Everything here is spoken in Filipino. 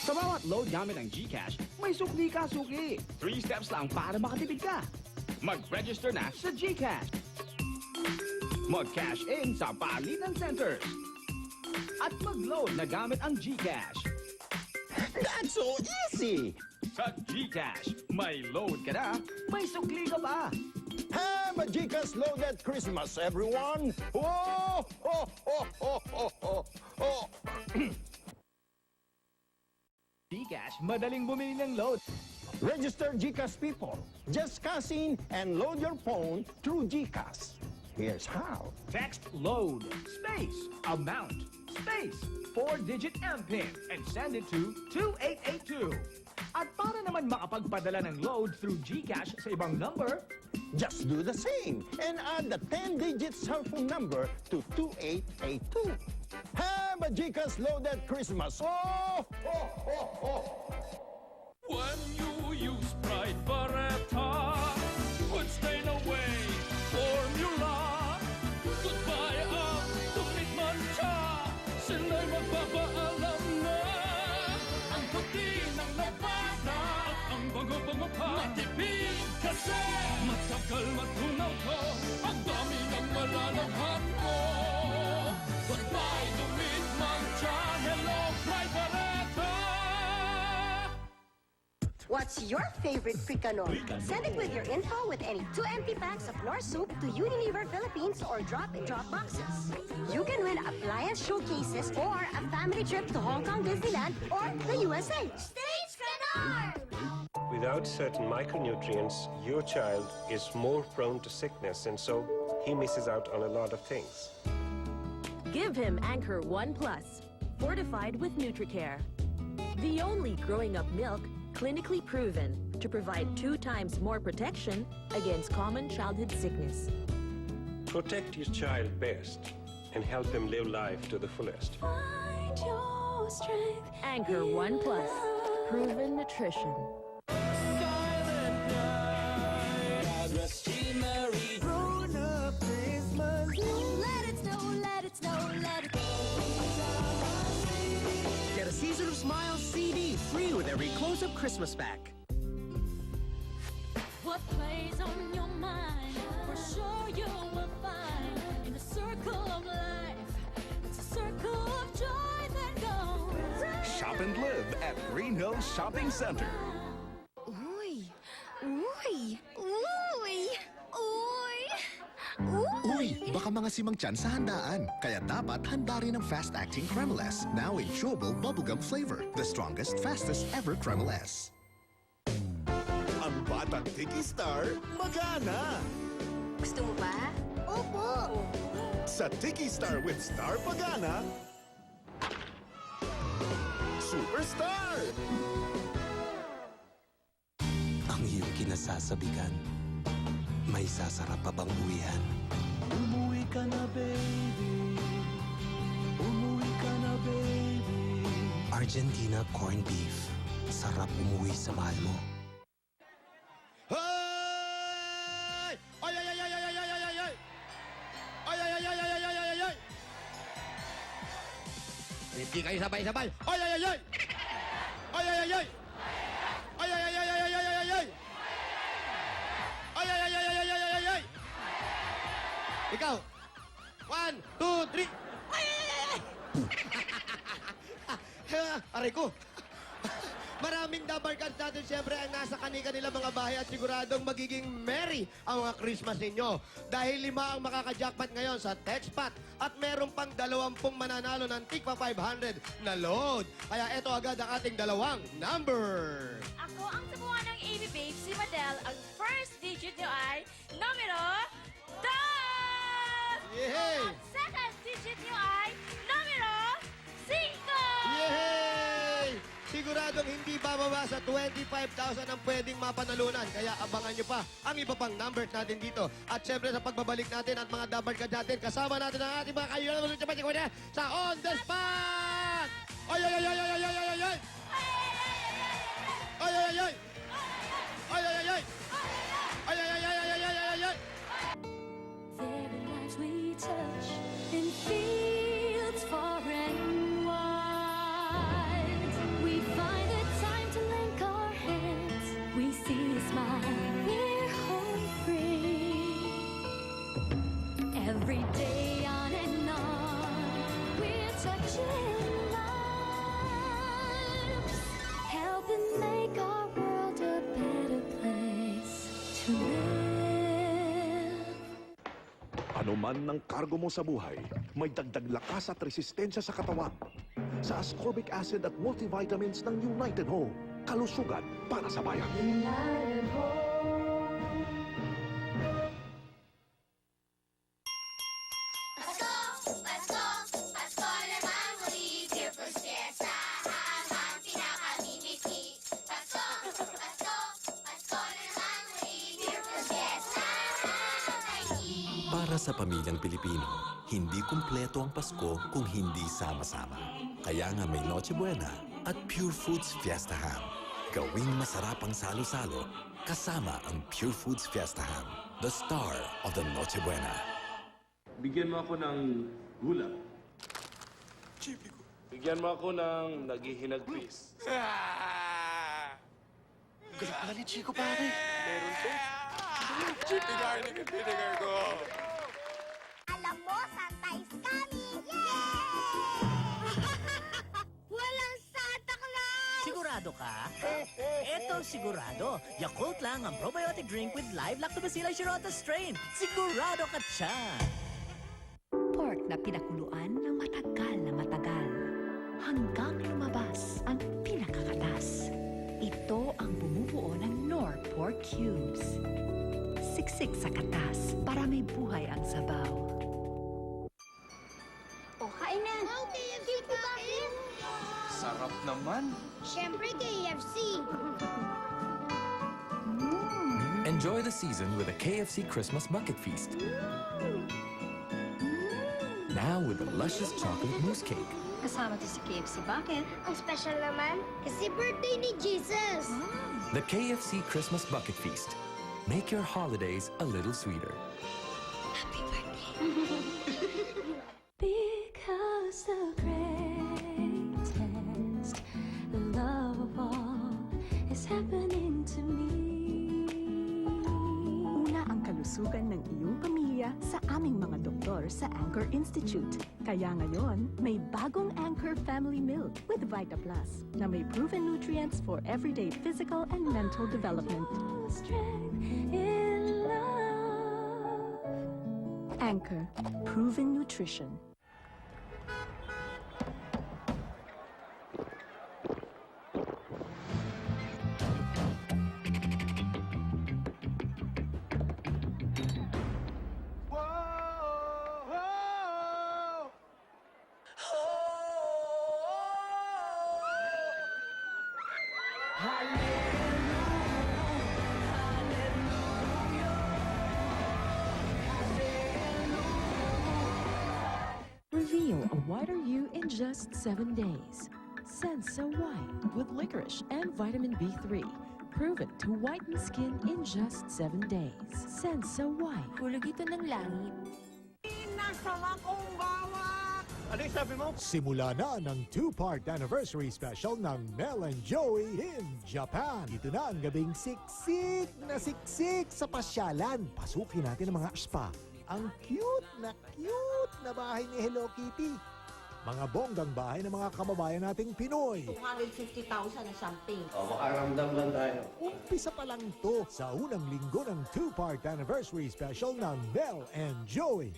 Sa bawat load gamit ang GCash, may sukli ka suki. 3 steps lang para makatipid ka. Mag-register na sa GCash. Mag-cash in sa palitan centers. At mag-load na gamit ang GCash. That's so easy! Sa GCash, may load ka na, may sukli ka pa. Have a GCash loaded Christmas, everyone! Oh, oh, oh, oh, oh, oh, oh. GCash, madaling bumili ng load. Register GCash people. Just cash in and load your phone through GCash. Here's how. Text load, space, amount, space, 4-digit MPIN, and send it to 2882. At para naman makapagpadala ng load through GCash sa ibang number, Just do the same and add the 10-digit cell phone number to 2882. Have a GCash loaded Christmas. Oh, oh, oh, oh. When you use Pride Barretta, put stain away formula. Goodbye ang tumit mancha, sila'y magpapaalam na. Ang puti ng labada at ang bango-bango pa. Matipid kasi matagal matunaw to, ang dami ng malalaghan mo. Goodbye tumit mancha, hello Pride Barretta. What's your favorite Fricano? Send it with your info with any 2 empty packs of Nor Soup to Unilever Philippines or drop-in-drop boxes. You can win appliance showcases or a family trip to Hong Kong Disneyland or the USA. States Canard! Without certain micronutrients, your child is more prone to sickness, and so he misses out on a lot of things. Give him Anchor One Plus, fortified with NutriCare. The only growing-up milk clinically proven to provide 2 times more protection against common childhood sickness. Protect your child best and help him live life to the fullest. Find your strength. Anchor One Plus, proven nutrition. Let it snow, let it snow, let it Get a Season of Smiles CD free with every close-up Christmas pack. What plays on your mind? For sure you will find in the circle of life. It's a circle of joy that goes. Shop and live at Green Hills Shopping Center. Uy! Uy! Uy! Uy! Uy, baka mga simang tiyan sa handaan. Kaya dapat handa rin ang fast-acting Cremeles. Now in chewable bubblegum flavor. The strongest, fastest ever Cremeles. Ang batang Tiki Star, magana! Gusto mo ba? Opo! Sa Tiki Star with Star Pagana, Superstar! Ang iyong kinasasabikan, may sasarap pa bang uwihan? Umuwi ka na, baby. Umuwi ka na, baby. Argentina corned beef. Sarap umuwi sa mahal mo. Hoy! Ay, ay, ay, ay, ay, ay, ay, ay, ay, ay! Ay, ay, ay, ay, ay, ay, ay, ay, ay! Hindi kayo sabay-sabay! Ay, ay, ay, ay! Ay, ay, ay, ay! Ay, ay, ay, ay, ay, ay, ay, ay, ay! Ay, ay, ay, ay, ay, ay, ay, ay, ay! Ikaw! 1, 2, 3! Ay, ay, ay, ay! Aray ko! Maraming double cards natin siyempre ang nasa kani-kanila mga bahay at siguradong magiging merry ang mga Christmas ninyo. Dahil 5 ang makaka-jackpot ngayon sa TextPat at meron pang 20 mananalo ng Tikpa 500 na load. Kaya ito agad ang ating dalawang number. Ako ang sabuhan ng AB Babe, si Madel. Ang first digit nyo ay numero 2! Yehey! Ang second digit nyo ay numero 5! Yehey! Siguradong hindi bababa sa 25,000 ang pwedeng mapanalunan. Kaya abangan nyo pa ang iba pang numbers natin dito. At syempre sa pagbabalik natin at mga double cards natin, kasama natin ang ating mga kayunan sa On The Spot! Ay, ay, ay, ay, ay, ay, ay, ay, ay! Ay, ay, ay, ay! Ay, ay, ay, ay! Ay, ay, ay, ay, ay, ay, ay, ay, ay! Fairy lights we touch in fields far and wide. We find Ano man ng kargo mo sa buhay, may dagdag lakas at resistensya sa katawan. Sa ascorbic acid at multivitamins ng United Home, kalusugan para sa bayan. Para sa pamilyang Pilipino, hindi kumpleto ang Pasko kung hindi sama-sama. Kaya nga may Noche Buena at Pure Foods Fiesta Ham. Gawing masarap ang salo-salo kasama ang Pure Foods Fiesta Ham, the star of the Noche Buena. Bigyan mo ako ng gula. Bigyan mo ako ng naghihinagpis. Galit pala ni Chico, pare. Meron to? Alam mo, Santa is coming! Yay! Walang Santa Claus! Sigurado ka? Eto sigurado. Yakult lang ang probiotic drink with live Lactobacillus shirota strain. Sigurado ka dyan! Pork na pinakuluan ng matagal hanggang lumabas ang pinakakatas. Ito ang bumubuo ng Knorr Pork Cubes. Siksik sa katas para may buhay ang sabaw. O, kain na! Wow, KFC kain! Sarap naman. Siyempre, KFC! Enjoy the season with a KFC Christmas Bucket Feast. Now with a luscious chocolate mousse cake. Kasama to sa KFC Bucket. Ang special naman, kasi birthday ni Jesus! The KFC Christmas Bucket Feast. Make your holidays a little sweeter. Happy birthday! Because the greatest love of all is happening to me. Una ang kalusugan ng iyong pamilya sa aming mga doktor sa Anchor Institute. Kaya ngayon, may bagong Anchor Family Milk with Vita Plus na may proven nutrients for everyday physical and mental development. Strength in love. Anchor, proven nutrition. Reveal a whiter you in just 7 days. Sensa White with licorice and vitamin B3. Proven to whiten skin in just 7 days. Sensa White. Kulog ito ng langit. Simula na ng 2-part anniversary special ng Mel and Joey in Japan. Ito na ang gabing siksik sa pasyalan. Pasukin natin ang mga spa. Ang cute na bahay ni Hello Kitty. Mga bonggang bahay ng mga kababayan nating Pinoy. 250,000 na something. Makaramdam lang tayo. Umpisa pa lang to sa unang linggo ng 2-part anniversary special ng Mel and Joey.